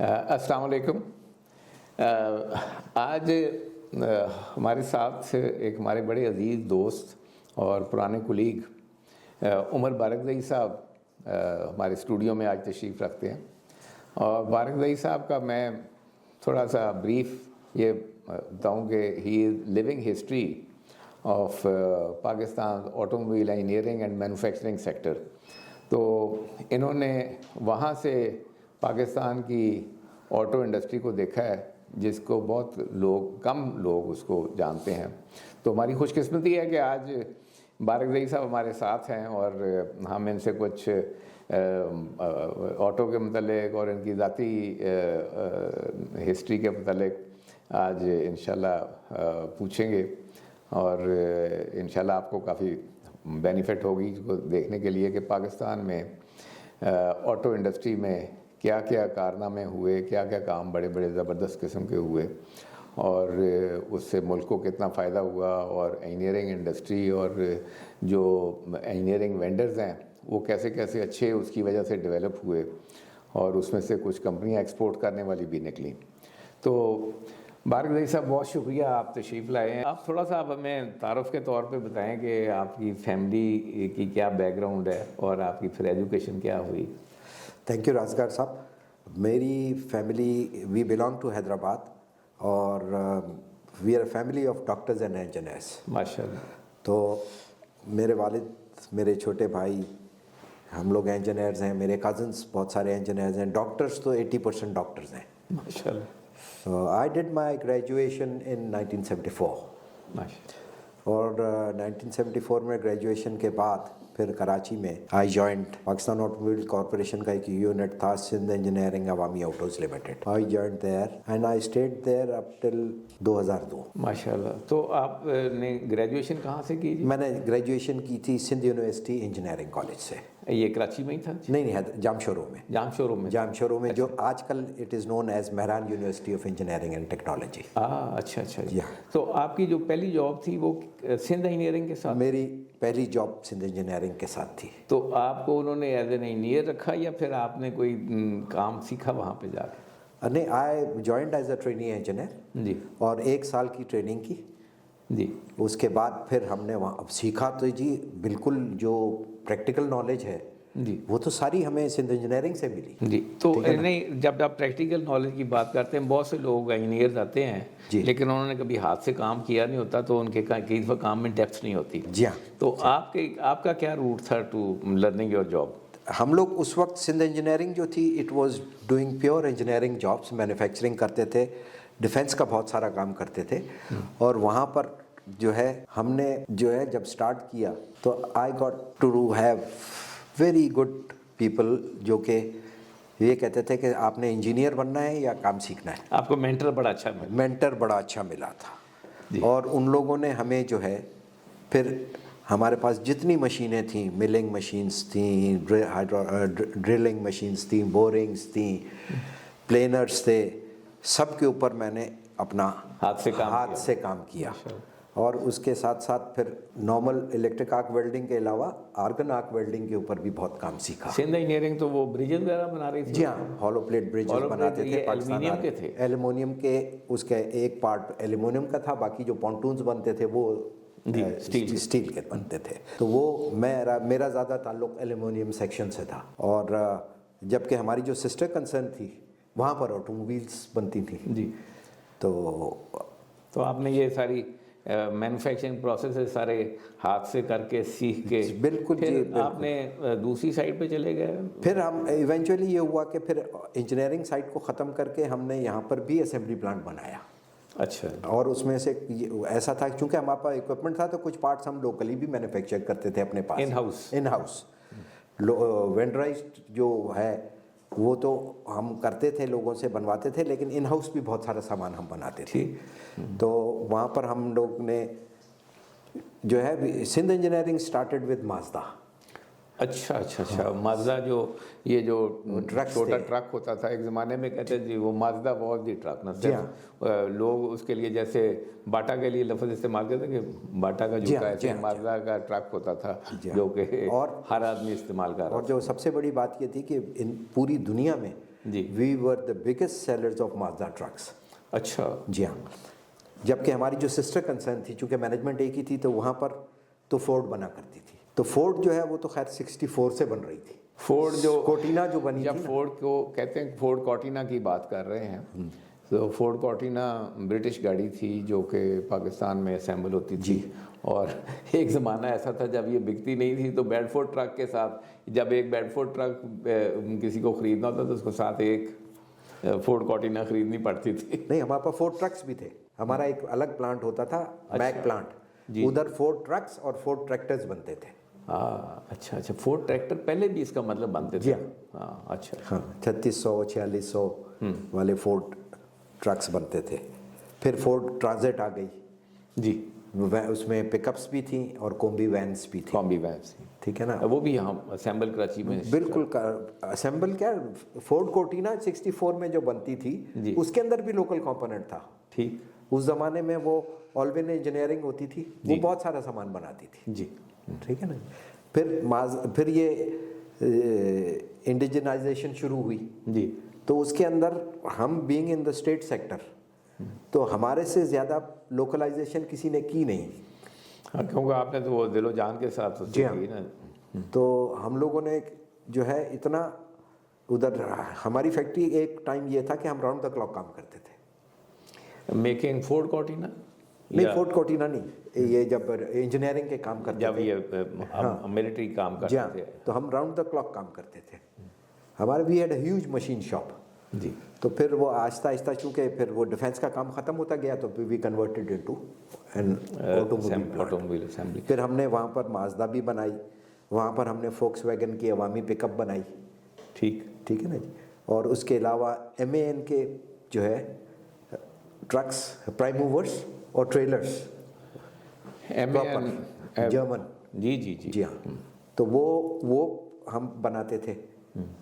अस्सलाम वालेकुम। आज हमारे साथ एक हमारे बड़े अजीज़ दोस्त और पुराने कुलीग उमर बारकज़ई साहब हमारे स्टूडियो में आज तशरीफ़ रखते हैं। और बारकज़ई साहब का मैं थोड़ा सा ब्रीफ ये बताऊँ कि he is living history of Pakistan automobile engineering and manufacturing sector. तो इन्होंने वहाँ से पाकिस्तान की ऑटो इंडस्ट्री को देखा है जिसको कम लोग उसको जानते हैं। तो हमारी खुशकिस्मती है कि आज बारकज़ई साहब हमारे साथ हैं और हम इनसे कुछ ऑटो के मतलब और इनकी ज़ाती हिस्ट्री के मतलब आज इंशाल्लाह पूछेंगे और इंशाल्लाह आपको काफ़ी बेनिफिट होगी इसको देखने के लिए कि पाकिस्तान में ऑटो इंडस्ट्री में क्या क्या कारनामे हुए, क्या क्या काम बड़े बड़े ज़बरदस्त किस्म के हुए और उससे मुल्क को कितना फ़ायदा हुआ और इंजीनियरिंग इंडस्ट्री और जो इंजीनियरिंग वेंडर्स हैं वो कैसे कैसे अच्छे उसकी वजह से डेवलप हुए और उसमें से कुछ कंपनियां एक्सपोर्ट करने वाली भी निकली। तो बारकज़ई साहब बहुत शुक्रिया आप तशरीफ़ लाए हैं। आप थोड़ा सा आप हमें तारुफ़ के तौर पे बताएं कि आपकी फैमिली की क्या बैकग्राउंड है और आपकी फिर एजुकेशन क्या हुई। थैंक यू राजगार साहब। मेरी family we belong to Hyderabad और we are family of doctors and engineers माशाल्लाह। तो मेरे वालिद, मेरे छोटे भाई, हम लोग इंजीनियर्स हैं। मेरे कज़न्स बहुत सारे इंजीनियर्स हैं। डॉक्टर्स तो 80% डॉक्टर्स हैं माशाल्लाह। So I did my graduation in 1974 और 1974 में ग्रेजुएशन के बाद फिर कराची में I joined Pakistan automobile corporation का एक यूनिट था Sindh engineering Awami autos limited. I joined there and I stayed there up till 2002। माशाल्लाह। तो आपने ग्रेजुएशन कहाँ से की? मैंने ग्रेजुएशन की थी सिंध यूनिवर्सिटी इंजीनियरिंग कॉलेज से। ये कराची में ही था? नहीं, जामशोरो में। जामशोरो में जो आजकल it is known as Mehran university of engineering and technology. अच्छा। तो आपकी जो पहली जॉब थी वो सिंध इंजीनियरिंग के साथ? मेरी पहली जॉब सिंध इंजीनियरिंग के साथ थी। तो आपको उन्होंने एज एन इंजीनियर रखा या फिर आपने कोई काम सीखा वहाँ पे जाके? नहीं, I joined as a trainee engineer जी और 1 साल की ट्रेनिंग की जी। उसके बाद फिर हमने वहाँ अब सीखा तो जी बिल्कुल जो प्रैक्टिकल नॉलेज है जी वो तो सारी हमें सिंध इंजीनियरिंग से मिली जी। तो नहीं, जब आप प्रैक्टिकल नॉलेज की बात करते हैं बहुत से लोग इंजीनियर आते हैं लेकिन उन्होंने कभी हाथ से काम किया नहीं होता तो उनके कई दफ़ा काम में डेप्थ नहीं होती। जी हाँ। तो आपका क्या रूट था टू लर्निंग योर जॉब? हम लोग उस वक्त सिंध इंजीनियरिंग जो थी it was doing pure engineering jobs. Manufacturing करते थे, डिफेंस का बहुत सारा काम करते थे और वहाँ पर जो है हमने जो है जब स्टार्ट किया तो I got to have very good people जो कि ये कहते थे कि आपने इंजीनियर बनना है या काम सीखना है। आपको मेंटर बड़ा अच्छा मिला था और उन लोगों ने हमें जो है फिर हमारे पास जितनी मशीनें थी, मिलिंग मशीन्स थी, ड्रिलिंग मशीन्स थी, बोरिंग्स थी, प्लेनर्स थे, सब के ऊपर मैंने अपना हाथ से काम किया और उसके साथ साथ फिर नॉर्मल इलेक्ट्रिक आर्क वेल्डिंग के अलावा आर्गन आर्क वेल्डिंग के ऊपर भी बहुत काम सीखा। सिंध इंजीनियरिंग तो वो ब्रिजेस वगैरह बना रही थी? जी हाँ, हॉलो प्लेट ब्रिजेस बनाते थे। एल्युमिनियम के थे? एल्युमिनियम के, उसके एक पार्ट एल्युमिनियम का था, बाकी जो पॉन्टून्स बनते थे वो स्टील के बनते थे। तो वो मेरा ज़्यादा ताल्लुक एल्युमिनियम सेक्शन से था और जबकि हमारी जो सिस्टर कंसर्न थी वहाँ पर ऑटोमोबाइल्स बनती थी जी। तो आपने ये सारी मैन्युफैक्चरिंग प्रोसेस सारे हाथ से करके सीख के बिल्कुल फिर जी बिल्कुल। आपने दूसरी साइड पे चले गए? फिर हम इवेंचुअली ये हुआ कि फिर इंजीनियरिंग साइड को ख़त्म करके हमने यहाँ पर भी असेंबली प्लांट बनाया। अच्छा। और उसमें से ऐसा था क्योंकि हमारे पास इक्विपमेंट था तो कुछ पार्ट्स हम लोकली भी मैन्युफैक्चर करते थे अपने पास इन हाउस। वेंडराइज्ड जो है वो तो हम करते थे, लोगों से बनवाते थे, लेकिन इन हाउस भी बहुत सारा सामान हम बनाते थे। तो वहाँ पर हम लोग ने जो है Sindh engineering started with Mazda. अच्छा। माजदा जो ये जो छोटा ट्रक होता था एक ज़माने में, कहते थे वो माजदा वॉज दी ट्रक ना सिर्फ लोग उसके लिए जैसे बाटा के लिए लफ्ज़ इस्तेमाल करते कि बाटा का जूता है, माजदा का ट्रक होता था जो कि हर आदमी इस्तेमाल कर रहा था। और जो सबसे बड़ी बात ये थी कि इन पूरी दुनिया में जी। We were the biggest sellers of Mazda trucks. अच्छा। जी हाँ, जबकि हमारी जो सिस्टर कंसर्न थी, चूँकि मैनेजमेंट एक ही थी, तो वहाँ पर तो फोर्ड बना करती थी। तो फोर्ड जो है वो तो खैर 64 से बन रही थी। फोर्ड जो कोटिना जो बनी जब थी ना, फोर्ड को कहते हैं, फोर्ड कॉर्टिना की बात कर रहे हैं, तो फोर्ड कॉर्टिना ब्रिटिश गाड़ी थी जो कि पाकिस्तान में असेंबल होती थी। और एक ज़माना ऐसा था जब ये बिकती नहीं थी तो बेडफोर्ड ट्रक के साथ, जब एक बेडफोर्ड ट्रक किसी को ख़रीदना होता तो उसको साथ एक फोर्ड कॉर्टिना ख़रीदनी पड़ती थी। नहीं, हमारे पास फोर्ड ट्रक्स भी थे। हमारा एक अलग प्लांट होता था, मैक प्लांट, उधर फोर्ड ट्रक्स और फोर्ड ट्रैक्टर्स बनते थे। हाँ, अच्छा अच्छा, फोर्ड ट्रैक्टर पहले भी इसका मतलब बनते थे। हाँ, अच्छा। हाँ, 3600 4600 वाले फोर्ड ट्रक्स बनते थे। फिर फोर्ड ट्रांजिट आ गई जी, उसमें पिकअप्स भी थी और कॉम्बी वैन्स भी थी। कॉम्बी वैन्स, ठीक है ना, वो भी हम असेंबल कराची में बिल्कुल असेंबल। क्या फोर्ड कोटिना 64 में जो बनती थी उसके अंदर भी लोकल कंपोनेंट था। ठीक, उस जमाने में वो ऑलवेन इंजीनियरिंग होती थी, वो बहुत सारा सामान बनाती थी जी। ठीक है ना। फिर ये इंडिजिनाइजेशन शुरू हुई जी। तो उसके अंदर हम being in the state sector, तो हमारे से ज़्यादा लोकलाइजेशन किसी ने की नहीं। हाँ, क्योंकि आपने तो वो दिलो जान के साथ उसकी जी हाँ। की ना। तो हम लोगों ने जो है इतना उधर, हमारी फैक्ट्री एक टाइम ये था कि हम राउंड द क्लॉक काम करते थे। मेकिंग फोर्ड कॉर्टिना नहीं, फोर्ड कोटिना नहीं, ये जब इंजीनियरिंग के काम करते जब थे, ये मिलिट्री काम जी हाँ, करते थे। तो हम राउंड द क्लॉक काम करते थे। हमारे we had a huge machine shop. जी। तो फिर वो आहिस्ता आहिस्ता, चूँकि फिर वो डिफेंस का काम ख़त्म होता गया, तो we converted into an automobile assembly. फिर हमने वहाँ पर माजदा भी बनाई, वहाँ पर हमने फोक्सवैगन की अवामी पिकअप बनाई। ठीक, ठीक है ना जी। और उसके अलावा MAN के जो है ट्रक्स, प्राइम मूवर्स और ट्रेलर्स, MAN जर्मन। जी जी जी जी हाँ, तो वो हम बनाते थे।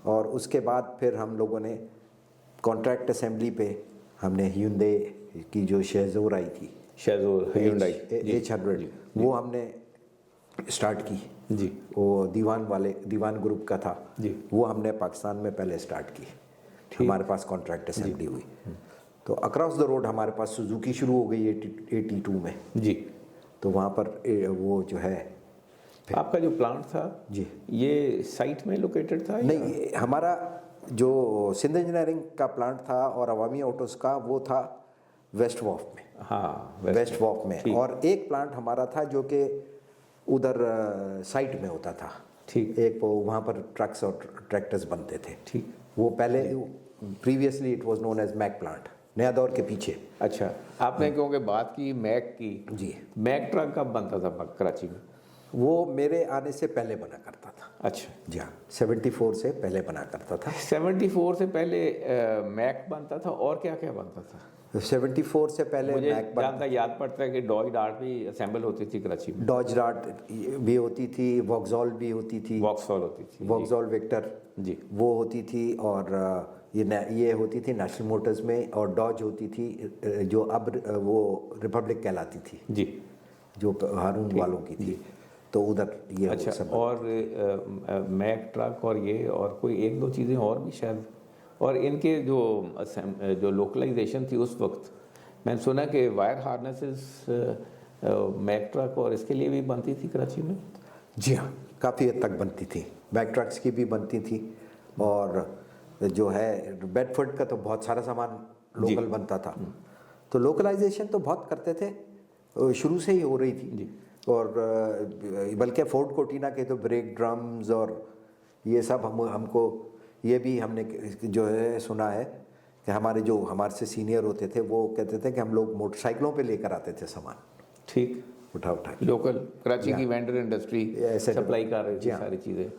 और उसके बाद फिर हम लोगों ने कॉन्ट्रैक्ट असेंबली पे हमने Hyundai की जो शेजोर आई थी, शेजोर Hyundai H100, वो हमने स्टार्ट की जी। वो दीवान ग्रुप का था जी। वो हमने पाकिस्तान में पहले स्टार्ट की। हमारे पास कॉन्ट्रैक्ट असेंबली हुई। तो अक्रॉस द रोड हमारे पास सुजुकी शुरू हो गई 82 में जी। तो वहाँ पर वो जो है, आपका जो प्लांट था जी, ये साइट में लोकेटेड था? नहीं, हमारा जो सिंध इंजीनियरिंग का प्लांट था और अवामी ऑटोस का, वो था वेस्ट वॉफ में। हाँ, वेस्ट वॉफ में। और एक प्लांट हमारा था जो कि उधर साइट में होता था। ठीक। एक वो वहाँ पर ट्रक्स और ट्रैक्टर्स बनते थे। ठीक। वो पहले previously it was known as Mack plant, नया दौर के पीछे। अच्छा, आपने क्योंकि बात की मैक की, जी, मैक ट्रक कब बनता था कराची में? वो मेरे आने से पहले बना करता था। अच्छा जी हाँ, 74 से पहले बना करता था। 74 से पहले मैक बनता था, और क्या क्या बनता था? 74 से पहले मुझे मैक जहाँ तक याद पड़ता है कि डॉज डार्ट भी असेंबल होती थी कराची में। डॉज डार्ट भी होती थी, वॉक्सॉल भी होती थी, वॉक्सॉल होती थी, वॉक्सॉल विक्टर जी, वो होती थी। और ये होती थी नेशनल मोटर्स में। और डॉज होती थी जो अब वो रिपब्लिक कहलाती थी जी, जो हारून वालों की थी। तो उधर ये अच्छा। सब और मैक ट्रक और ये और कोई एक दो चीज़ें और भी शायद, और इनके जो लोकलाइजेशन थी उस वक्त, मैंने सुना कि वायर हार्नेसेस मैक ट्रक और इसके लिए भी बनती थी कराची में। जी हाँ, काफ़ी हद तक बनती थी, मैक ट्रक्स की भी बनती थी। और जो है बेडफोर्ड का तो बहुत सारा सामान लोकल बनता था। तो लोकलाइजेशन तो बहुत करते थे, शुरू से ही हो रही थी जी। और बल्कि फोर्ड कोटिना के तो ब्रेक ड्रम्स और ये सब हमको ये भी हमने जो है सुना है कि हमारे से सीनियर होते थे वो कहते थे कि हम लोग मोटरसाइकिलों पे लेकर आते थे सामान। ठीक, उठा के लोकल कराची की वेंडर इंडस्ट्री ऐसे सप्लाई कर रही थी सारी चीज़ें।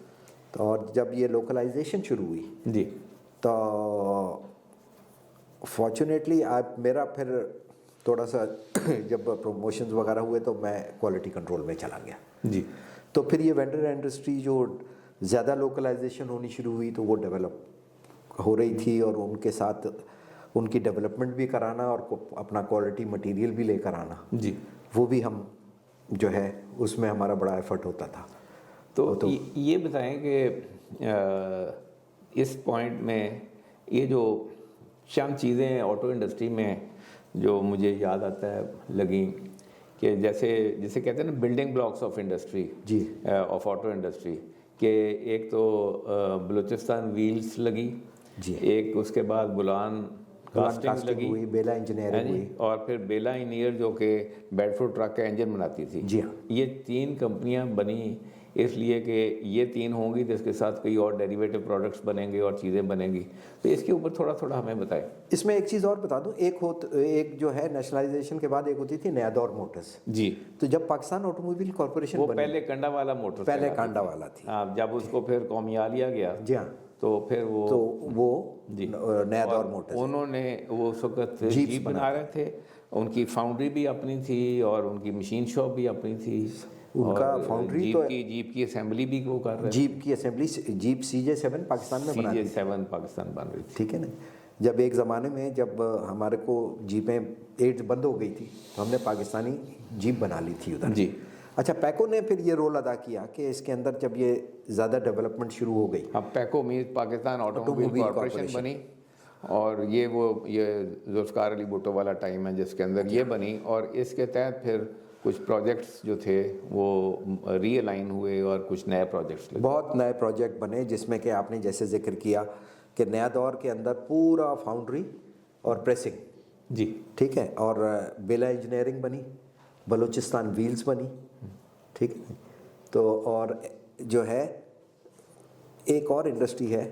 तो और जब ये लोकलाइजेशन शुरू हुई जी, तो फॉर्चुनेटली आप मेरा फिर थोड़ा सा जब प्रमोशंस वगैरह हुए तो मैं क्वालिटी कंट्रोल में चला गया जी। तो फिर ये वेंडर इंडस्ट्री जो ज़्यादा लोकलाइजेशन होनी शुरू हुई तो वो डेवलप हो रही थी और उनके साथ उनकी डेवलपमेंट भी कराना और अपना क्वालिटी मटेरियल भी लेकर आना जी, वो भी हम जो है उसमें हमारा बड़ा एफर्ट होता था। तो ये बताएं कि इस पॉइंट में ये जो चंद चीज़ें ऑटो इंडस्ट्री में जो मुझे याद आता है लगी कि जैसे जिसे कहते हैं ना बिल्डिंग ब्लॉक्स ऑफ इंडस्ट्री जी ऑफ ऑटो इंडस्ट्री के एक तो बलूचिस्तान व्हील्स लगी जी, एक उसके बाद बुलान कास्टिंग लगी हुई, बेला इंजीनियरिंग हुई, और फिर बेला इंजीनियर जो कि बेडफोर्ड ट्रक का इंजन बनाती थी। जी हाँ। ये 3 कंपनियां बनी इसलिए कि ये 3 होंगी तो इसके साथ कई और डेरिवेटिव प्रोडक्ट्स बनेंगे और चीज़ें बनेंगी। तो इसके ऊपर थोड़ा थोड़ा हमें बताएं। इसमें एक चीज़ और बता दूं, एक जो है नेशनलाइजेशन के बाद एक होती थी नया दौर मोटर्स जी, तो जब पाकिस्तान ऑटोमोबाइल कॉर्पोरेशन वो बनी, पहले कंडा वाला मोटर पहले कांडा वाला थी। हाँ, जब उसको फिर कौमिया लिया गया जी हाँ, तो फिर वो जी नया दौर मोटर्स, उन्होंने वो उस वक्त जीप बना रहे थे। उनकी फाउंड्री भी अपनी थी और उनकी मशीन शॉप भी अपनी थी। उनका और फाउंड्री तो जीप की असेंबली भी वो कर रहे थे। जीप की असेंबली, जीप CJ7 पाकिस्तान में बना, CJ7 पाकिस्तान बन रही थी। ठीक है ना। जब एक ज़माने में जब हमारे को जीपें एड्स बंद हो गई थी तो हमने पाकिस्तानी जीप बना ली थी उधर। जी अच्छा, पैको ने फिर ये रोल अदा किया कि इसके अंदर जब ये ज़्यादा डेवलपमेंट शुरू हो गई, अब पैको मीर पाकिस्तान ऑटोमोबाइल कॉर्पोरेशन बनी और ये जुल्फ़िकार अली भुट्टो वाला टाइम है जिसके अंदर ये बनी और इसके तहत फिर कुछ प्रोजेक्ट्स जो थे वो रीअलाइन हुए और कुछ नए प्रोजेक्ट्स लगे। बहुत नए प्रोजेक्ट बने जिसमें कि आपने जैसे जिक्र किया कि नया दौर के अंदर पूरा फाउंड्री और प्रेसिंग, जी ठीक है, और बेला इंजीनियरिंग बनी, बलूचिस्तान व्हील्स बनी, ठीक है। तो और जो है एक और इंडस्ट्री है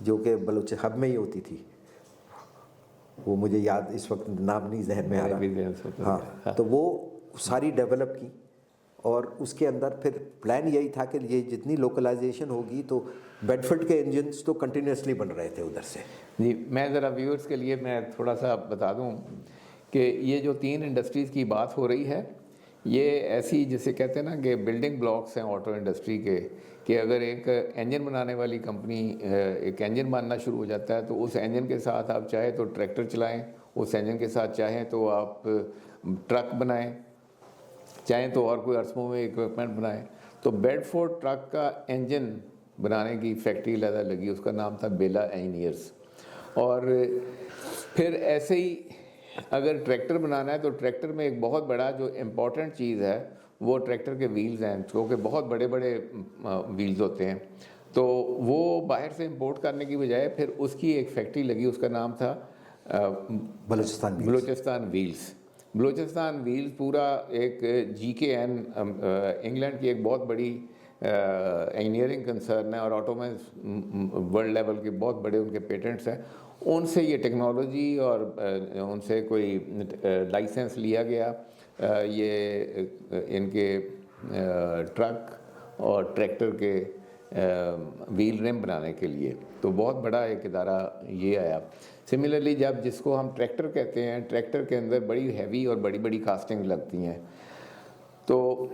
जो कि बलूच हब में ही होती थी, वो मुझे याद इस वक्त नाम नहीं जहन में आ रहा। हाँ, तो वो सारी डेवलप की और उसके अंदर फिर प्लान यही था कि ये जितनी लोकलाइजेशन होगी तो बेडफोर्ड के इंजन्स तो कंटिन्यूसली बन रहे थे उधर से। जी, मैं ज़रा व्यूअर्स के लिए मैं थोड़ा सा बता दूं कि ये जो 3 इंडस्ट्रीज़ की बात हो रही है ये ऐसी जिसे कहते हैं ना कि बिल्डिंग ब्लॉक्स हैं ऑटो इंडस्ट्री के, कि अगर एक इंजन बनाने वाली कंपनी एक इंजन बनना शुरू हो जाता है तो उस इंजन के साथ आप चाहे तो ट्रैक्टर चलाएं, उस इंजन के साथ चाहें तो आप ट्रक बनाएं, चाहें तो और कोई अरसों में इक्विपमेंट बनाएं। तो बेडफोर्ड ट्रक का इंजन बनाने की फैक्ट्री लगा लगी, उसका नाम था बेला इंजीनियर्स। और फिर ऐसे ही अगर ट्रैक्टर बनाना है तो ट्रैक्टर में एक बहुत बड़ा जो इम्पोर्टेंट चीज़ है वो ट्रैक्टर के व्हील्स हैं, क्योंकि बहुत बड़े बड़े व्हील्स होते हैं। तो वो बाहर से इंपोर्ट करने की बजाय फिर उसकी एक फैक्ट्री लगी, उसका नाम था बलूचिस्तान व्हील्स। बलूचिस्तान व्हील्स पूरा एक GKN इंग्लैंड की एक बहुत बड़ी इंजीनियरिंग कंसर्न है और ऑटो में वर्ल्ड लेवल के बहुत बड़े उनके पेटेंट्स हैं। उनसे ये टेक्नोलॉजी और उनसे कोई लाइसेंस लिया गया ये इनके ट्रक और ट्रैक्टर के व्हील रिम बनाने के लिए। तो बहुत बड़ा एक इदारा ये आया। सिमिलरली जब जिसको हम ट्रैक्टर कहते हैं, ट्रैक्टर के अंदर बड़ी हैवी और बड़ी बड़ी कास्टिंग लगती हैं, तो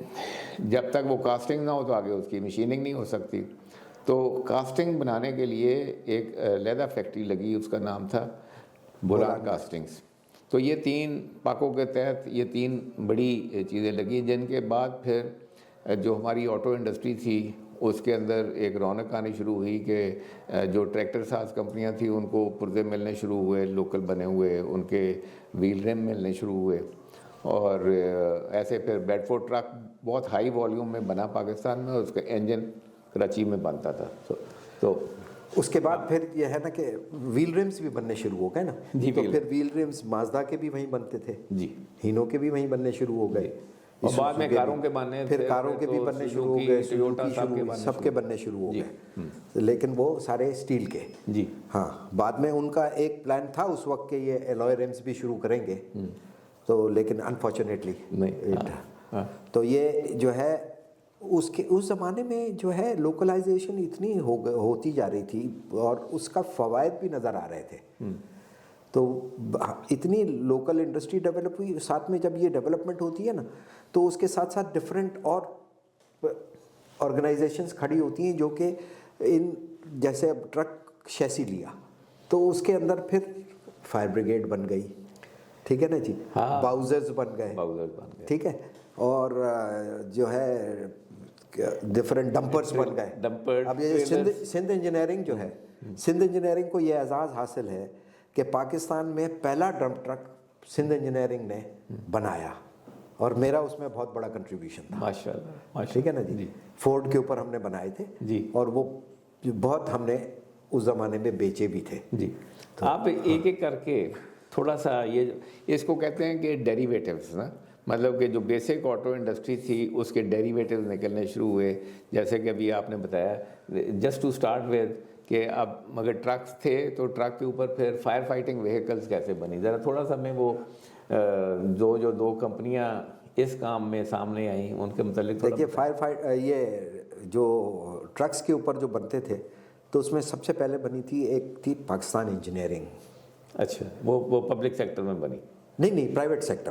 जब तक वो कास्टिंग ना हो तो आगे उसकी मशीनिंग नहीं हो सकती। तो कास्टिंग बनाने के लिए एक लेदर फैक्ट्री लगी, उसका नाम था बोलान कास्टिंग्स। तो ये 3 पाकों के तहत ये 3 बड़ी चीज़ें लगी, जिनके बाद फिर जो हमारी ऑटो इंडस्ट्री थी उसके अंदर एक रौनक आनी शुरू हुई कि जो ट्रैक्टर साज कंपनियां थी उनको पुर्जे मिलने शुरू हुए, लोकल बने हुए, उनके व्हील रिम मिलने शुरू हुए। और ऐसे फिर बेडफोर्ड ट्रक बहुत हाई वॉल्यूम में बना पाकिस्तान में, उसका इंजन कराची में बनता था। तो उसके बाद फिर यह है ना कि व्हील रिम्स भी बनने शुरू हो गए ना। जी, तो फिर व्हील रिम्स माजदा के भी वहीं बनते थे जी, हीनो के भी वहीं बनने शुरू हो गए और बाद में कारों के बनने, फिर कारों के भी बनने शुरू हो गए, सबके बनने शुरू हो गए, लेकिन वो सारे स्टील के। जी हाँ, बाद में उनका एक प्लान था उस वक्त के ये एलॉय रिम्स भी शुरू करेंगे, तो लेकिन अनफॉर्चुनेटली नहीं। तो ये जो है उसके उस ज़माने में जो है लोकलाइजेशन इतनी होती जा रही थी और उसका फ़वायद भी नज़र आ रहे थे। तो इतनी लोकल इंडस्ट्री डेवलप हुई, साथ में जब ये डेवलपमेंट होती है ना तो उसके साथ साथ डिफरेंट और ऑर्गेनाइजेशंस खड़ी होती हैं जो कि इन जैसे अब ट्रक शैसी लिया तो उसके अंदर फिर फायर ब्रिगेड बन गई, ठीक है ना जी, हाँ, बाउजर्स बन गए, बाउजर्स बन गए, ठीक है। और जो है डिफरेंट डंपर्स बन गए। डंपर अब ये सिंध इंजीनियरिंग जो है, सिंध इंजीनियरिंग को ये एजाज़ हासिल है कि पाकिस्तान में पहला डंप ट्रक सिंध इंजीनियरिंग ने बनाया, और मेरा उसमें बहुत बड़ा कंट्रीब्यूशन था। माशाल्लाह, ठीक है ना जी। फोर्ड के ऊपर हमने बनाए थे जी, और वो बहुत हमने उस ज़माने में बेचे भी थे जी। तो आप एक एक करके थोड़ा सा ये इसको कहते हैं कि डेरिवेटिव्स ना, मतलब कि जो बेसिक ऑटो इंडस्ट्री थी उसके डेरिवेटिव्स निकलने शुरू हुए। जैसे कि अभी आपने बताया, जस्ट टू स्टार्ट विद कि अब मगर ट्रक्स थे तो ट्रक के ऊपर फिर फायर फाइटिंग व्हीकल्स कैसे बनी, ज़रा थोड़ा सा मैं वो जो दो कंपनियां इस काम में सामने आई उनके मतलब देखिए, ये जो ट्रक्स के ऊपर जो बनते थे तो उसमें सबसे पहले बनी थी, एक थी पाकिस्तान इंजीनियरिंग। अच्छा, वो पब्लिक सेक्टर में बनी? नहीं, प्राइवेट सेक्टर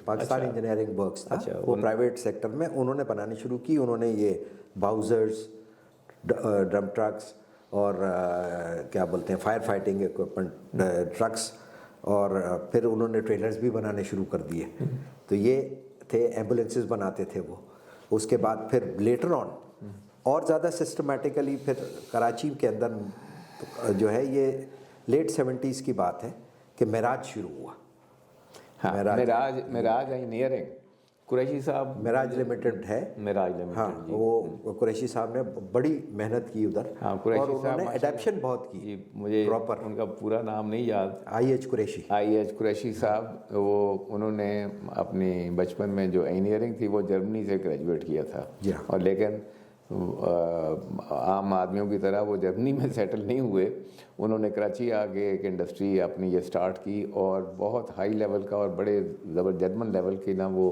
पाकिस्तान अच्छा। इंजीनियरिंग वर्क्स था। अच्छा, वो प्राइवेट सेक्टर में उन्होंने बनानी शुरू की। उन्होंने ये बाउजर्स, ड्रम ट्रक्स और क्या बोलते हैं, फायर फाइटिंग इक्विपमेंट ट्रक्स, और फिर उन्होंने ट्रेलर्स भी बनाने शुरू कर दिए। तो ये थे, एम्बुलेंसेस बनाते थे वो। उसके बाद फिर लेटर ऑन और ज़्यादा सिस्टमेटिकली फिर कराची के अंदर जो है, ये लेट 70s की बात है कि मेराज शुरू हुआ। हाँ, मेराज इंजीनियरिंग, कुरैशी साहब, मेराज लिमिटेड है, मेराज लिमिटेड। हाँ, वो कुरैशी साहब ने बड़ी मेहनत की उधर। हाँ, और कुरैशी साहब उन्होंने एडेप्शन बहुत की। जी, मुझे प्रॉपर उनका पूरा नाम नहीं याद। IH कुरैशी साहब, वो उन्होंने अपनी बचपन में जो इंजीनियरिंग थी वो जर्मनी से ग्रेजुएट किया था। जी हाँ। और लेकिन आम आदमियों की तरह वो जर्मनी में सेटल नहीं हुए। उन्होंने कराची आके एक इंडस्ट्री अपनी ये स्टार्ट की, और बहुत हाई लेवल का और बड़े जर्मन लेवल की ना वो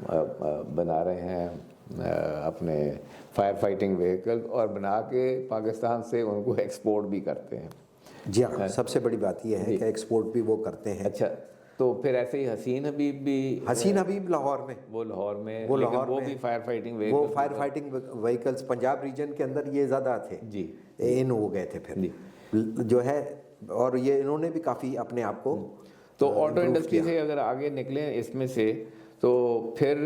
बना रहे हैं अपने फायर फाइटिंग व्हीकल, और बना के पाकिस्तान से उनको एक्सपोर्ट भी करते हैं। जी हाँ, सबसे बड़ी बात यह है कि एक्सपोर्ट भी वो करते हैं। अच्छा, तो फिर ऐसे ही हसीन हबीब लाहौर में, वो भी fire fighting vehicles Punjab region के अंदर ये ज़्यादा थे जी, इन हो गए थे फिर जो है। और ये इन्होंने भी काफ़ी अपने आप को तो ऑटो इंडस्ट्री से अगर आगे निकले इसमें से, तो फिर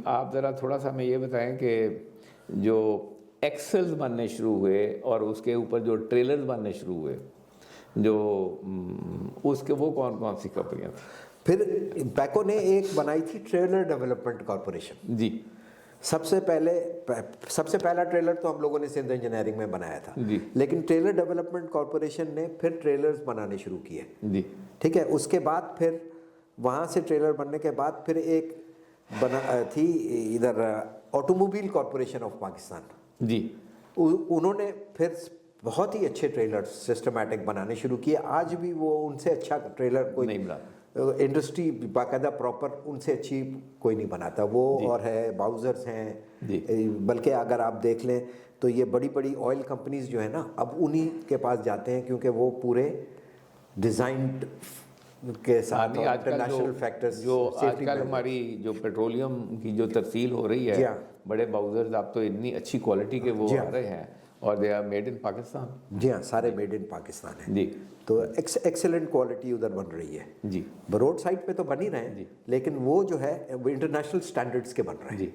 आप ज़रा थोड़ा सा हमें ये बताएं कि जो एक्सेल्स बनने शुरू हुए और उसके ऊपर जो ट्रेलर्स बनने शुरू हुए, जो उसके वो कौन कौन सी कंपनियां थी? फिर पैको ने एक बनाई थी ट्रेलर डेवलपमेंट कॉरपोरेशन। जी, सबसे पहला ट्रेलर तो हम लोगों ने सिंध इंजीनियरिंग में बनाया था जी। लेकिन ट्रेलर डेवलपमेंट कॉरपोरेशन ने फिर ट्रेलर्स बनाने शुरू किए। जी, ठीक है। उसके बाद फिर वहाँ से ट्रेलर बनने के बाद फिर एक बना थी इधर ऑटोमोबाइल कॉरपोरेशन ऑफ पाकिस्तान। जी, उन्होंने फिर बहुत ही अच्छे ट्रेलर सिस्टमैटिक बनाने शुरू किए। आज भी वो उनसे अच्छा ट्रेलर कोई नहीं बना, इंडस्ट्री बाकायदा प्रॉपर उनसे अच्छी कोई नहीं बनाता वो। और है बाउजर्स हैं, बल्कि अगर आप देख लें तो ये बड़ी बड़ी ऑयल कंपनीज जो है ना, अब उन्हीं के पास जाते हैं, क्योंकि वो पूरे डिज़ाइन के साथ इंटरनेशनल फैक्टर्स जो आजकल हमारी जो पेट्रोलियम की जो तरसील हो रही है, बड़े बाउजर्स आप तो इतनी अच्छी क्वालिटी के वो आ रहे हैं, और they are made in Pakistan. जी हाँ, सारे मेड इन पाकिस्तान है जी। तो एक्सेलेंट क्वालिटी उधर बन रही है जी। रोड साइड पे तो बन ही रहे हैं, लेकिन वो जो है वो इंटरनेशनल स्टैंडर्ड्स के बन रहे हैं जी,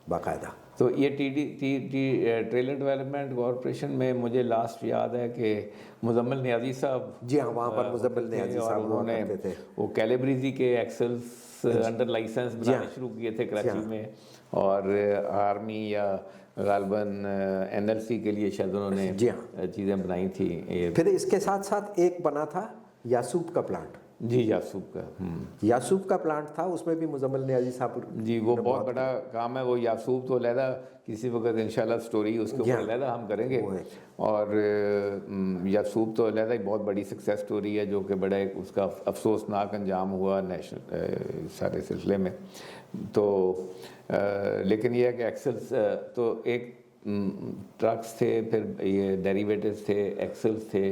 बाकायदा। तो ये ट्रेलर डेवलपमेंट कॉरपोरेशन में मुझे लास्ट याद है कि मुजम्मिल नियाजी साहब, जी हाँ, वहाँ पर मुजम्मिल नियाजी साहब उन्होंने वो कैलिब्रिजी के एक्सेल्स अंडर लाइसेंस बनाने शुरू किए थे कराची में, और आर्मी या गालबन NLC के लिए शायद उन्होंने चीज़ें बनाई थी। फिर इसके साथ साथ एक बना था यासूब का प्लांट। जी, यासूब का प्लांट था, उसमें भी मुजम्मिल नियाजी साहब जी, वो बहुत बड़ा काम है वो। यासूब तो अलहदा किसी वक्त इंशाल्लाह स्टोरी उसके ऊपर अलहदा हम करेंगे, और यासूब तो अलहदा ही बहुत बड़ी सक्सेस स्टोरी है, जो कि बड़ा एक उसका अफसोसनाक अंजाम हुआ नेशनल सारे सिलसिले में। तो लेकिन ये है कि एक्सेल्स तो एक ट्रक्स थे, फिर ये डेरिवेटिव्स थे, एक्सेल्स थे।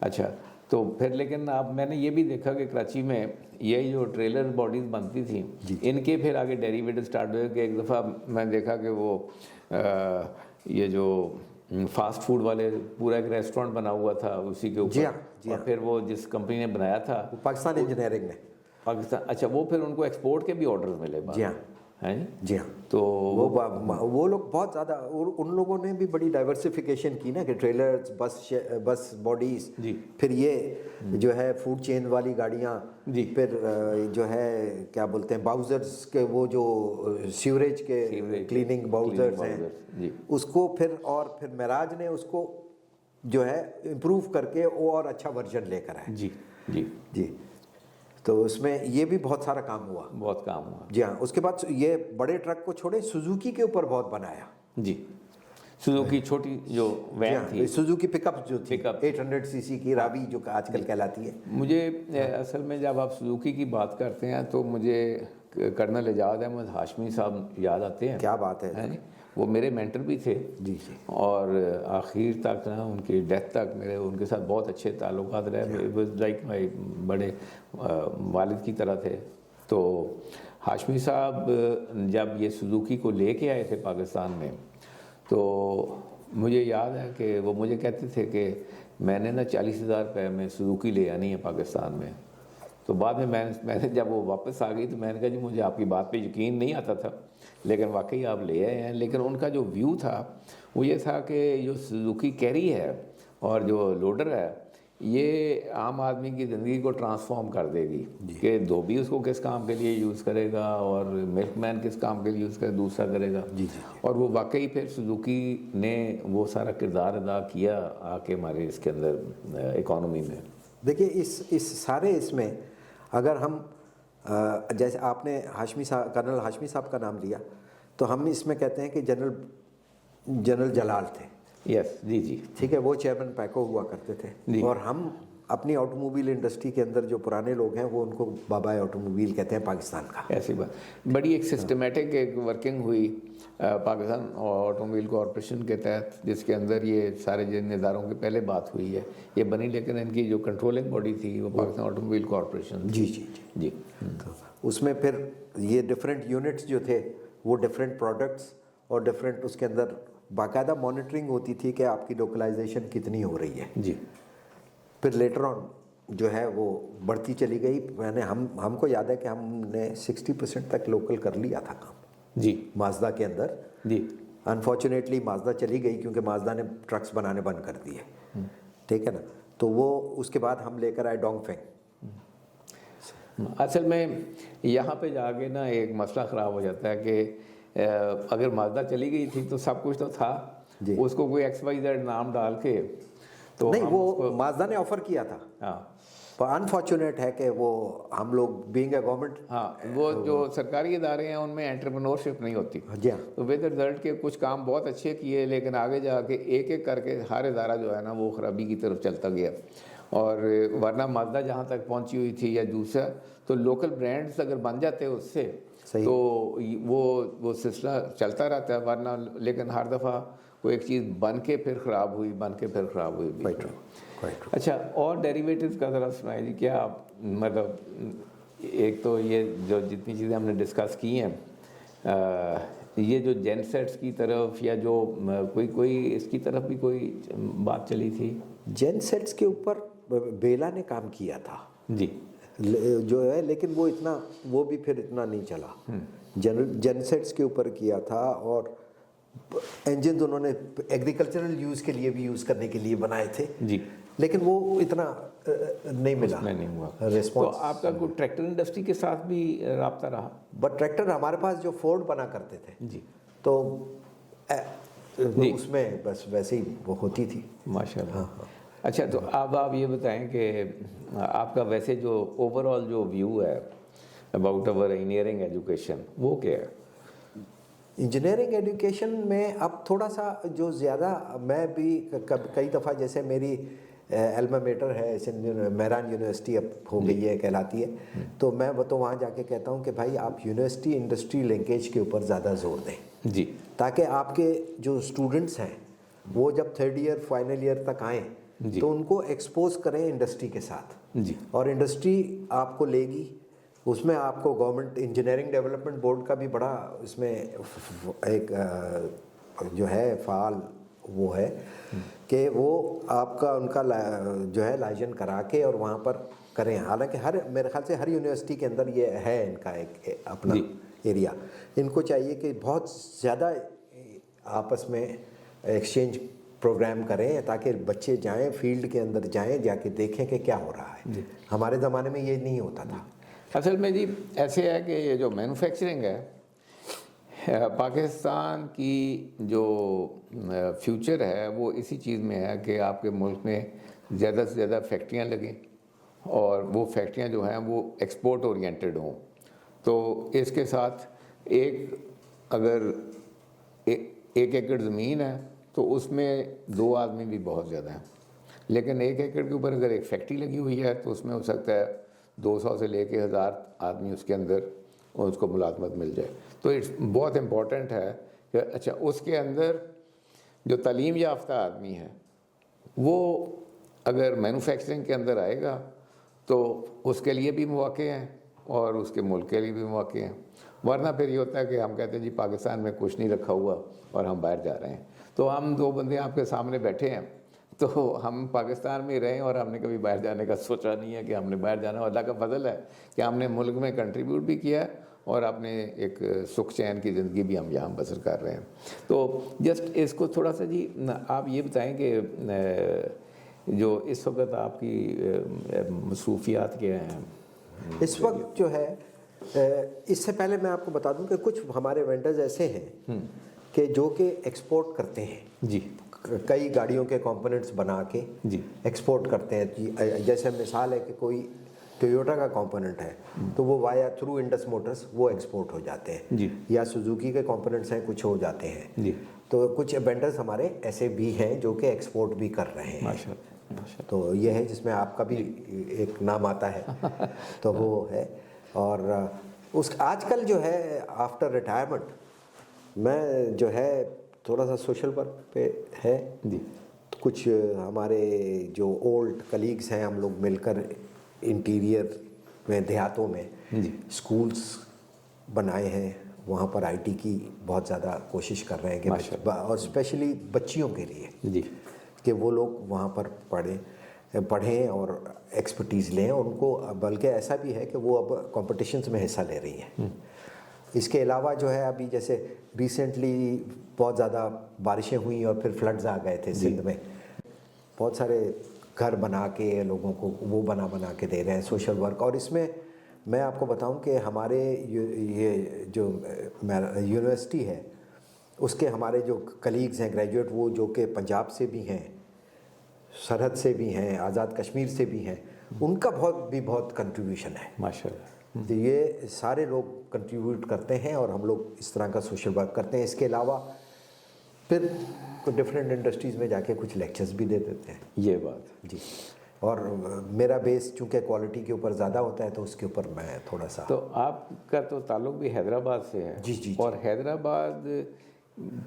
अच्छा, तो फिर लेकिन अब मैंने ये भी देखा कि कराची में ये जो ट्रेलर बॉडीज़ बनती थी, इनके फिर आगे डेरिवेटिव स्टार्ट हुए। कि एक दफ़ा मैंने देखा कि वो ये जो फास्ट फूड वाले पूरा एक रेस्टोरेंट बना हुआ था उसी के ऊपर, और फिर वो जिस कंपनी ने बनाया था पाकिस्तान इंजीनियरिंग ने, पाकिस्तान, अच्छा, वो फिर उनको एक्सपोर्ट के भी ऑर्डर्स मिले। जी हाँ, हैं जी हाँ। तो वो लोग बहुत ज़्यादा, और उन लोगों ने भी बड़ी डाइवर्सिफिकेशन की ना, कि ट्रेलर्स, बस बॉडीज, जी फिर ये जो है फूड चेन वाली गाड़ियाँ, जी फिर जो है क्या बोलते हैं बाउजर्स के, वो जो सीवरेज के क्लीनिंग बाउजर्स हैं, जी उसको फिर मेराज ने उसको जो है इम्प्रूव करके वो और अच्छा वर्जन लेकर आए। जी जी जी, तो उसमें ये भी बहुत सारा काम हुआ। बहुत काम हुआ। जी हाँ। उसके बाद ये बड़े ट्रक को छोड़े, सुजुकी के ऊपर बहुत बनाया। जी, सुजुकी छोटी जो जी वैन हाँ, थी, सुजुकी पिकअप जो थी, पिकअप 800 सीसी की राबी जो आजकल कहलाती है। मुझे असल में जब आप सुजुकी की बात करते हैं तो मुझे कर्नल एजाज अहमद हाशमी साहब याद आते हैं। क्या बात है जी, वो मेरे मेंटर भी थे जी जी। और आखिर तक ना उनकी डेथ तक मेरे उनके साथ बहुत अच्छे ताल्लुकात रहे। लाइक माई बड़े वालिद की तरह थे। तो हाशमी साहब जब ये सुजुकी को लेके आए थे पाकिस्तान में, तो मुझे याद है कि वो मुझे कहते थे कि मैंने ना 40,000 रुपये में सुजुकी ले आनी है पाकिस्तान में। तो बाद में मैंने जब वो वापस आ गई तो मैंने कहा जी मुझे आपकी बात पे यकीन नहीं आता था, लेकिन वाकई आप ले आए हैं। लेकिन उनका जो व्यू था वो ये था कि जो सुजुकी कैरी है और जो लोडर है, ये आम आदमी की ज़िंदगी को ट्रांसफॉर्म कर देगी कि धोबी उसको किस काम के लिए यूज़ करेगा और मिल्कमैन किस काम के लिए यूज़ करे, दूसरा करेगा। जी जी। और वो वाकई फिर सुजुकी ने वो सारा किरदार अदा किया आके हमारे इसके अंदर इकॉनमी में। देखिए इस सारे इसमें अगर हम जैसे आपने हाशमी साहब, कर्नल हाशमी साहब का नाम लिया, तो हम इसमें कहते हैं कि जनरल जलाल थे। यस जी जी, ठीक है, वो चेयरमैन पैको हुआ करते थे। और हम अपनी ऑटोमोबाइल इंडस्ट्री के अंदर जो पुराने लोग हैं वो उनको बाबा ऑटोमोबाइल कहते हैं पाकिस्तान का। ऐसी बात बड़ी एक सिस्टमेटिक एक वर्किंग हुई पाकिस्तान ऑटोमोबाइल कॉरपोरेशन के तहत, जिसके अंदर ये सारे जिन इदारों की पहले बात हुई है ये बनी, लेकिन इनकी जो कंट्रोलिंग बॉडी थी वो पाकिस्तान ऑटोमोबाइल कॉरपोरेशन। जी जी जी जी। तो उसमें फिर ये डिफरेंट यूनिट्स जो थे वो डिफरेंट प्रोडक्ट्स और डिफरेंट, उसके अंदर बाकायदा मॉनिटरिंग होती थी कि आपकी लोकलाइजेशन कितनी हो रही है। जी। फिर लेटर ऑन जो है वो बढ़ती चली गई। हमको याद है कि हमने 60% तक लोकल कर लिया था काम जी माजदा के अंदर। जी। अनफॉर्चुनेटली माजदा चली गई क्योंकि माजदा ने ट्रक्स बनाने बंद कर दिए। ठीक है ना, तो वो उसके बाद हम लेकर आए डोंगफेंग। असल में यहाँ पे जाके ना एक मसला ख़राब हो जाता है कि अगर माजदा चली गई थी तो सब कुछ तो था, उसको कोई XYZ नाम डाल के तो नहीं, वो माजदा ने ऑफर किया था। हाँ, पर अनफॉर्चुनेट है कि वो हम लोग बीइंग ए गवर्नमेंट, हाँ, वो जो सरकारी इदारे हैं उनमें एंटरप्रेन्योरशिप नहीं होती। जी हाँ, तो विद रिजल्ट के कुछ काम बहुत अच्छे किए, लेकिन आगे जाके एक एक करके हर इदारा जो है ना वो खराबी की तरफ चलता गया। और वरना माजदा जहाँ तक पहुँची हुई थी या दूसरा, तो लोकल ब्रांड्स अगर बन जाते उससे तो वो सिलसिला चलता रहता है। वरना लेकिन हर दफ़ा कोई एक चीज़ बन के फिर ख़राब हुई, बन के फिर ख़राब हुई। अच्छा, और डेरिवेटिव्स का ज़रा सुनाइए जी, क्या आप मतलब एक तो ये जो जितनी चीज़ें हमने डिस्कस की हैं, ये जो जेनसेट्स की तरफ या जो कोई इसकी तरफ भी कोई बात चली थी? जेनसेट्स के ऊपर बेला ने काम किया था जी जो है, लेकिन वो भी फिर इतना नहीं चला। जेनसेट्स के ऊपर किया था और इंजन उन्होंने एग्रीकल्चरल यूज़ के लिए भी यूज़ करने के लिए बनाए थे जी, लेकिन वो इतना नहीं मिला, नहीं हुआ रिस्पॉन्स। तो आपका कोई ट्रैक्टर इंडस्ट्री के साथ भी राब्ता रहा? बट ट्रैक्टर हमारे पास जो फोर्ड बना करते थे जी, तो उसमें बस वैसे ही वो होती थी माशाल्लाह। हाँ। अच्छा, तो अब आप ये बताएं कि आपका वैसे जो ओवरऑल जो व्यू है अबाउट अवर इंजीनियरिंग एजुकेशन वो क्या है? इंजीनियरिंग एजुकेशन में अब थोड़ा सा जो ज़्यादा, मैं भी कई दफ़ा, जैसे मेरी एल्मा मेटर है मेहरान यूनिवर्सिटी अब हो गई है, कहलाती है, तो मैं तो वहाँ जाके कहता हूँ कि भाई आप यूनिवर्सिटी इंडस्ट्री लिंकेज के ऊपर ज़्यादा जोर दें जी, ताकि आपके जो स्टूडेंट्स हैं वो जब 3rd ईयर फाइनल ईयर तक आएँ तो उनको एक्सपोज करें इंडस्ट्री के साथ जी, और इंडस्ट्री आपको लेगी। उसमें आपको गवर्नमेंट इंजीनियरिंग डेवलपमेंट बोर्ड का भी बड़ा इसमें एक जो है फाल वो है कि वो आपका उनका जो है लाइजन करा के और वहाँ पर करें। हालांकि मेरे ख्याल से हर यूनिवर्सिटी के अंदर ये है इनका एक अपना एरिया, इनको चाहिए कि बहुत ज़्यादा आपस में एक्सचेंज प्रोग्राम करें ताकि बच्चे जाएं, फील्ड के अंदर जाएं, जाके देखें कि क्या हो रहा है। हमारे ज़माने में ये नहीं होता था। असल में जी ऐसे है कि ये जो मैन्युफैक्चरिंग है, पाकिस्तान की जो फ्यूचर है वो इसी चीज़ में है कि आपके मुल्क में ज़्यादा से ज़्यादा फैक्ट्रियाँ लगें और वो फैक्ट्रियाँ जो हैं वो एक्सपोर्ट ओरिएंटेड हों। तो इसके साथ अगर एक एकड़ ज़मीन है तो उसमें 2 आदमी भी बहुत ज़्यादा हैं, लेकिन 1 एकड़ के ऊपर अगर एक फैक्ट्री लगी हुई है तो उसमें हो सकता है 200 से लेके 1000 आदमी उसके अंदर और उसको मुलाजमत मिल जाए। तो इट्स बहुत इम्पॉर्टेंट है कि अच्छा उसके अंदर जो तालीम याफ्ता आदमी है वो अगर मैन्युफैक्चरिंग के अंदर आएगा तो उसके लिए भी मौके हैं और उसके मुल्क के लिए भी मौके हैं। वरना फिर ये होता है कि हम कहते हैं जी पाकिस्तान में कुछ नहीं रखा हुआ और हम बाहर जा रहे हैं। तो हम 2 बंदे आपके सामने बैठे हैं तो हम पाकिस्तान में रहें और हमने कभी बाहर जाने का सोचा नहीं है कि हमने बाहर जाना। अल्लाह का फजल है कि हमने मुल्क में कंट्रीब्यूट भी किया है और अपने एक सुख चैन की ज़िंदगी भी हम यहाँ बसर कर रहे हैं। तो जस्ट इसको थोड़ा सा जी आप ये बताएं कि जो इस वक्त आपकी मसरूफियात क्या हैं इस वक्त जो है। इससे पहले मैं आपको बता दूं कि कुछ हमारे वेंडर्स ऐसे हैं कि जो कि एक्सपोर्ट करते हैं जी, कई गाड़ियों के कंपोनेंट्स बना के जी एक्सपोर्ट करते हैं जी। जैसे मिसाल है कि कोई टोयोटा का कंपोनेंट है तो वो वाया थ्रू इंडस मोटर्स वो एक्सपोर्ट हो जाते हैं जी, या सुजुकी के कंपोनेंट्स हैं कुछ हो जाते हैं जी। तो कुछ वेंडर्स हमारे ऐसे भी हैं जो कि एक्सपोर्ट भी कर रहे हैं। माशाल्लाह। तो ये है जिसमें आपका भी एक नाम आता है तो वो है। और उस आजकल जो है आफ्टर रिटायरमेंट मैं जो है थोड़ा सा सोशल वर्क पे है जी। तो कुछ हमारे जो ओल्ड कलीग्स हैं हम लोग मिलकर इंटीरियर में देहातों में जी। स्कूल्स बनाए हैं, वहाँ पर आईटी की बहुत ज़्यादा कोशिश कर रहे हैं कि और स्पेशली बच्चियों के लिए जी कि वो लोग वहाँ पर पढ़ें और एक्सपर्टीज़ लें उनको। बल्कि ऐसा भी है कि वो अब कॉम्पिटिशन्स में हिस्सा ले रही हैं। इसके अलावा जो है अभी जैसे रिसेंटली बहुत ज़्यादा बारिशें हुई और फिर फ्लड्स आ गए थे सिंध में, बहुत सारे घर बना के लोगों को वो बना के दे रहे हैं सोशल वर्क। और इसमें मैं आपको बताऊं कि हमारे ये जो यूनिवर्सिटी है उसके हमारे जो कलीग्स हैं ग्रेजुएट वो जो कि पंजाब से भी हैं, सरहद से भी हैं, आज़ाद कश्मीर से भी हैं, उनका बहुत कंट्रीब्यूशन है माशाल्लाह। तो ये सारे लोग कंट्रीब्यूट करते हैं और हम लोग इस तरह का सोशल वर्क करते हैं। इसके अलावा फिर डिफरेंट इंडस्ट्रीज़ में जाके कुछ लेक्चर्स भी दे देते हैं। ये बात जी। और मेरा बेस चूँकि क्वालिटी के ऊपर ज़्यादा होता है तो उसके ऊपर मैं थोड़ा सा। तो आपका तो ताल्लुक भी हैदराबाद से है। जी, जी, और हैदराबाद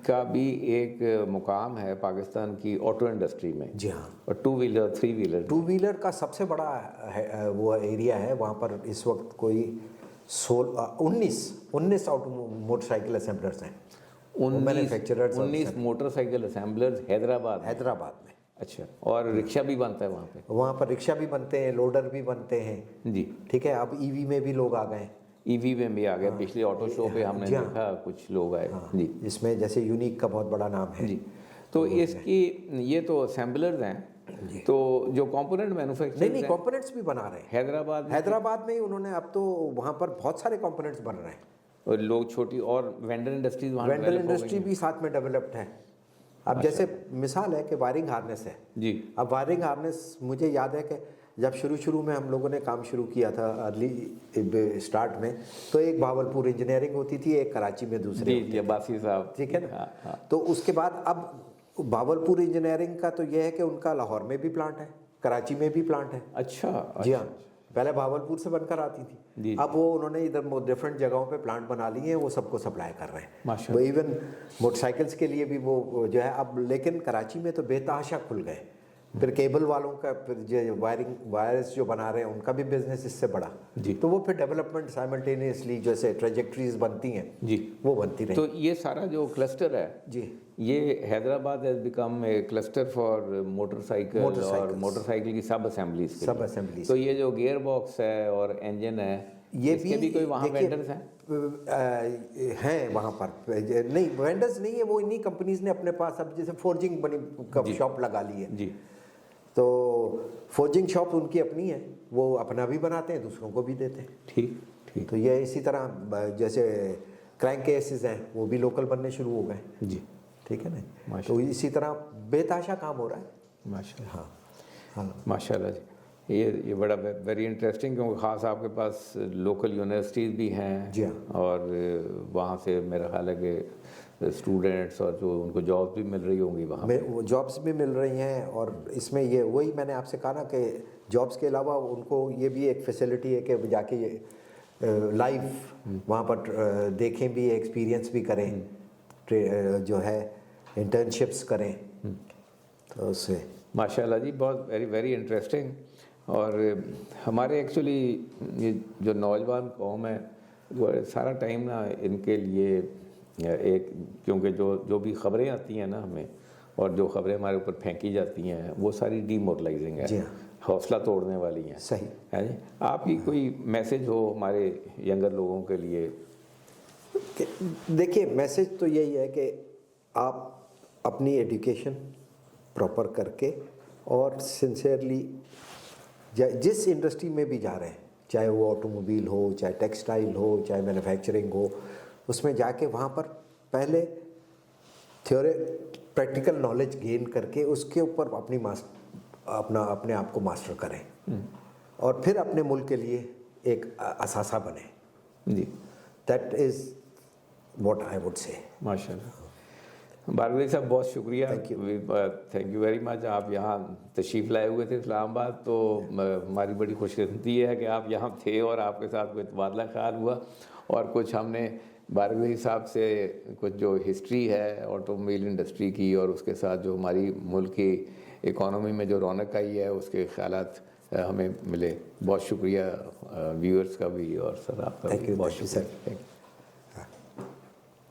का भी एक मुकाम है पाकिस्तान की ऑटो इंडस्ट्री में। जी हाँ। और 2 व्हीलर 3 व्हीलर 2 व्हीलर का सबसे बड़ा वो एरिया है। वहाँ पर इस वक्त कोई 19 ऑटो मोटरसाइकिल असेंबलर्स हैं। 19 मोटरसाइकिल असेंबलर्स हैदराबाद में। अच्छा। और रिक्शा भी बनता है वहाँ पे? वहाँ पर रिक्शा भी बनते हैं, लोडर भी बनते हैं जी। ठीक है। अब ईवी में भी लोग आ गए, ईवी में भी आ गए। पिछले ऑटो शो पे हमने देखा कुछ लोग आए। जी। इसमें जैसे यूनिक का बहुत बड़ा नाम है जी। तो इसकी ये तो असेंबलर्स हैं। तो जो कंपोनेंट मैन्युफैक्चरर्स नहीं कंपोनेंट्स भी बना रहे हैं हैदराबाद में ही उन्होंने। अब तो वहाँ पर बहुत सारे कंपोनेंट्स बन रहे हैं और लोग छोटी और वेंडर इंडस्ट्रीज वहाँ वेंडर इंडस्ट्री भी साथ में डेवलप्ड है। अब जैसे मिसाल है कि वायरिंग हार्नेस है जी। अब वायरिंग हार्नेस मुझे याद है कि जब शुरू में हम लोगों ने काम शुरू किया था अर्ली स्टार्ट में तो एक भावलपुर इंजीनियरिंग होती थी, एक कराची में दूसरी जी बासी साहब ठीक है ना। तो उसके बाद अब भावलपुर इंजीनियरिंग का तो यह है कि उनका लाहौर में भी प्लांट है, कराची में भी प्लांट है। अच्छा। जी हाँ। पहले भावलपुर से बनकर आती थी, अब वो उन्होंने इधर डिफरेंट जगहों पे प्लांट बना लिए हैं, वो सबको सप्लाई कर रहे हैं। वो इवन मोटरसाइकिल्स के लिए भी वो जो है अब। लेकिन कराची में तो बेतहाशा खुल गए। फिर केबल वालों का फिर जो वायर्स जो बना रहे हैं उनका भी बिजनेस इससे बढ़ा जी। तो वो फिर डेवलपमेंट साइमल्टेनियसली जैसे ट्रेजेक्ट्रीज बनती हैं जी वो बनती रही। तो ये सारा जो क्लस्टर है जी ये Hyderabad has become a cluster for motorcycle और मोटरसाइकिल की सब असेंबलीज। तो ये जो गियर बॉक्स है और इंजन है ये इसके भी कोई वहाँ देखिए, वेंडर्स हैं? हैं वहाँ पर, नहीं वेंडर्स नहीं है, वो इन्हीं कंपनीज ने अपने पास अब जैसे फोर्जिंग बनी कप शॉप लगा ली है जी। तो फोर्जिंग शॉप उनकी अपनी है, वो अपना भी बनाते हैं, दूसरों को भी देते हैं। ठीक ठीक। तो ये इसी तरह जैसे क्रैंक केसेस हैं वो भी लोकल बनने शुरू हो गए। जी ठीक है ना, माशाल्लाह। तो इसी तरह बेताशा काम हो रहा है। माशाल्लाह। हाँ हाँ माशाल्लाह जी। ये बड़ा वेरी इंटरेस्टिंग, क्योंकि ख़ास आपके पास लोकल यूनिवर्सिटीज़ भी हैं। जी हाँ। और वहाँ से मेरा ख्याल है कि स्टूडेंट्स और जो उनको जॉब भी मिल रही होंगी वहाँ पे। वो जॉब्स भी मिल रही हैं, और इसमें ये वही मैंने आपसे कहा ना कि जॉब्स के अलावा उनको ये भी एक फैसिलिटी है कि जाके ये लाइव वहाँ पर देखें भी, एक्सपीरियंस भी करें, जो है इंटर्नशिप्स करें, तो उससे माशाल्लाह जी, बहुत वेरी वेरी इंटरेस्टिंग। और हमारे एक्चुअली ये जो नौजवान कौम है वो सारा टाइम ना इनके लिए एक, क्योंकि जो भी ख़बरें आती हैं ना हमें, और जो ख़बरें हमारे ऊपर फेंकी जाती हैं वो सारी डीमोरलाइजिंग जी है, हाँ। हौसला तोड़ने वाली हैं। सही है जी। आपकी कोई मैसेज हो हमारे यंगर लोगों के लिए? देखिए, मैसेज तो यही है कि आप अपनी एजुकेशन प्रॉपर करके और सिंसियरली जिस इंडस्ट्री में भी जा रहे हैं, चाहे वो ऑटोमोबाइल हो, चाहे टेक्सटाइल हो, चाहे मैन्युफैक्चरिंग हो, उसमें जाके वहाँ पर पहले थ्योरी प्रैक्टिकल नॉलेज गेन करके उसके ऊपर अपने आप को मास्टर करें और फिर अपने मुल्क के लिए एक असासा बने। जी, that is what I would say. माशाल्लाह। बारगवी साहब बहुत शुक्रिया, Thank thank you very much. आप यहाँ तशरीफ़ लाए हुए थे इस्लामाबाद, तो हमारी बड़ी खुशकिस्मती है कि आप यहाँ थे और आपके साथ कोई तबादला ख्याल हुआ, और कुछ हमने बारगवी साहब से कुछ जो हिस्ट्री है ऑटोमोबाइल इंडस्ट्री की और उसके साथ जो हमारी मुल्क की इकॉनमी में जो रौनक आई है उसके ख्यालात हमें मिले। बहुत शुक्रिया व्यूअर्स का भी और सर आपका भी बहुत शुक्रिया। सर।